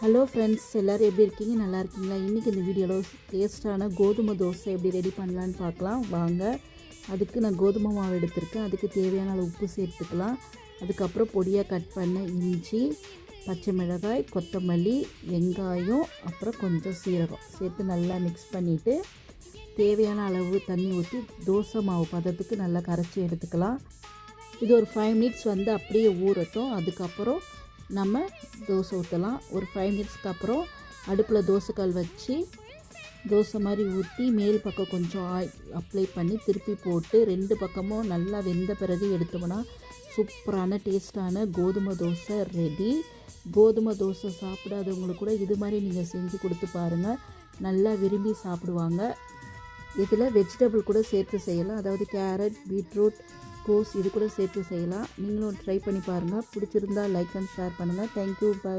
Hello friends, எல்லோரும் எப்படி இருக்கீங்க? நல்லா இருக்கீங்களா? இன்றைக்கி இந்த வீடியோவில் டேஸ்ட்டான கோதுமை தோசை எப்படி ரெடி பண்ணலான்னு பார்க்கலாம் வாங்க. அதுக்கு நான் கோதுமை மாவு எடுத்திருக்கேன். அதுக்கு தேவையான அளவு உப்பு சேர்த்துக்கலாம். அதுக்கப்புறம் பொடியாக கட் பண்ண இஞ்சி, பச்சை மிளகாய், கொத்தமல்லி, வெங்காயம், அப்புறம் கொஞ்சம் சீரகம் சேர்த்து நல்லா மிக்ஸ் பண்ணிவிட்டு தேவையான அளவு தண்ணி ஊற்றி தோசை மாவு பதத்துக்கு நல்லா கரைச்சி எடுத்துக்கலாம். இது ஒரு 5 மினிட்ஸ் அப்படியே ஊறட்டும். அதுக்கப்புறம் நம்ம தோசை ஊற்றலாம். ஒரு 5 மினிட்ஸ்க்கு அப்புறம் அடுப்பில் தோசைக்கல் வச்சு தோசை மாதிரி ஊற்றி மேல் பக்கம் கொஞ்சம் ஆயில் அப்ளை பண்ணி திருப்பி போட்டு 2 பக்கமும் நல்லா வெந்த பிறகு எடுத்தோம்னா சூப்பரான டேஸ்ட்டான கோதுமை தோசை ரெடி. கோதுமை தோசை சாப்பிடாதவங்களுக்கு கூட இது மாதிரி நீங்கள் செஞ்சு கொடுத்து பாருங்கள், நல்லா விரும்பி சாப்பிடுவாங்க. இதில் வெஜிடபிள் கூட சேர்த்து செய்யலாம், அதாவது கேரட், பீட்ரூட், கோஸ் இது கூட சேர்த்து செய்யலாம். நீங்களும் ட்ரை பண்ணி பாருங்கள். பிடிச்சிருந்தா லைக் அண்ட் ஷேர் பண்ணுங்கள். Thank you, by.